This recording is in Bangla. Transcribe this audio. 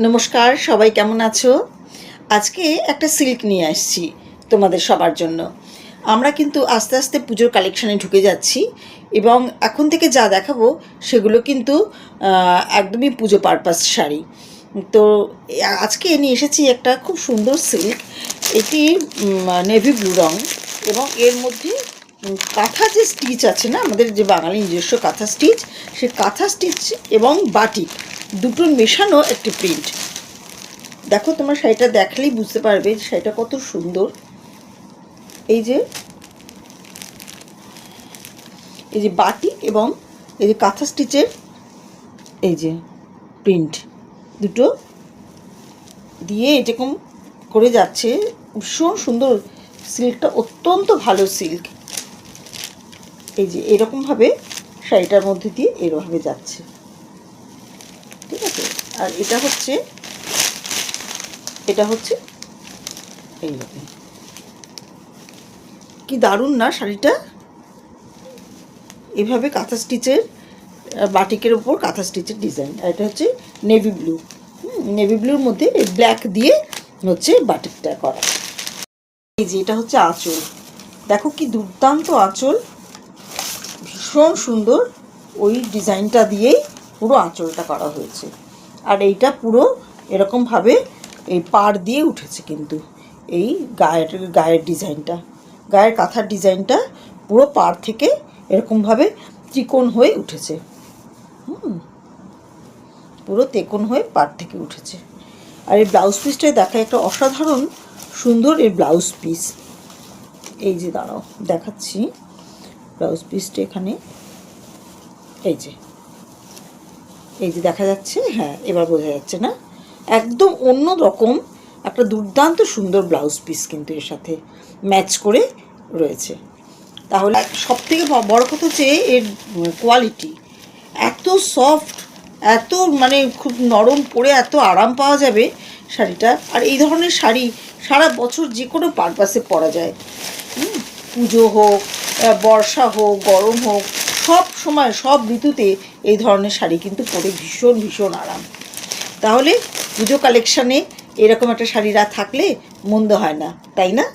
নমস্কার, সবাই কেমন আছো? আজকে একটা সিল্ক নিয়ে আসছি তোমাদের সবার জন্য। আমরা কিন্তু আস্তে আস্তে পুজোর কালেকশানে ঢুকে যাচ্ছি এবং এখন থেকে যা দেখাবো সেগুলো কিন্তু একদমই পুজো পারপাস শাড়ি। তো আজকে নিয়ে এসেছি একটা খুব সুন্দর সিল্ক। এটি নেভি ব্লু রং এবং এর মধ্যে কাঁথা যে স্টিচ আছে না, আমাদের যে বাঙালি নিজস্ব কাঁথা স্টিচ, সে কাঁথা স্টিচ এবং বাটিক দুটোর মেশানো একটি প্রিন্ট। দেখো, তোমার শাড়িটা দেখলেই বুঝতে পারবে শাড়িটা কত সুন্দর। এই যে বাটিক এবং এই যে কাঁথা স্টিচের এই যে প্রিন্ট দুটো দিয়ে এরকম করে যাচ্ছে, ভীষণ সুন্দর। সিল্কটা অত্যন্ত ভালো সিল্ক। এই যে এরকমভাবে শাড়িটার মধ্যে দিয়ে এরকমভাবে যাচ্ছে, ঠিক আছে। আর এটা হচ্ছে এইরকম। কি দারুণ না শাড়িটা! এভাবে কাঁথা স্টিচের বাটিকের উপর কাঁথা স্টিচের ডিজাইন। আর এটা হচ্ছে নেভি ব্লু, নেভি ব্লুর মধ্যে ব্ল্যাক দিয়ে হচ্ছে বাটিকটা করা। এই যে এটা হচ্ছে আঁচল। দেখো কি দুর্দান্ত আঁচল, ভীষণ সুন্দর। ওই ডিজাইনটা দিয়েই পুরো আঁচলটা করা হয়েছে। আর এইটা পুরো এরকমভাবে এই পাড় দিয়ে উঠেছে, কিন্তু এই গায়ের ডিজাইনটা, গায়ের কাঁথার ডিজাইনটা পুরো পাড় থেকে এরকমভাবে ত্রিকোণ হয়ে উঠেছে। পুরো তেকোণ হয়ে পাড় থেকে উঠেছে। আর এই ব্লাউজ পিসটায় দেখায় একটা অসাধারণ সুন্দর এই ব্লাউজ পিস। এই যে দাঁড়াও দেখাচ্ছি ব্লাউজ পিসটা এখানে। এই যে দেখা যাচ্ছে, হ্যাঁ এবার বোঝা যাচ্ছে না? একদম অন্য রকম একটা দুর্দান্ত সুন্দর ব্লাউজ পিস কিন্তু এর সাথে ম্যাচ করে রয়েছে। তাহলে সবথেকে বড় কথা হচ্ছে এর কোয়ালিটি এত সফট, এত মানে খুব নরম, পরে এত আরাম পাওয়া যাবে শাড়িটা। আর এই ধরনের শাড়ি সারা বছর যে কোনো পারপাসে পরা যায়। পুজো হোক, বর্ষা হোক, গরম হোক, সব সময় সব ঋতুতে এই ধরনের শাড়ি কিন্তু পরে ভীষণ ভীষণ আরাম। তাহলে পুজো কালেকশানে এরকম একটা শাড়িরা থাকলে মন্দ হয় না, তাই না?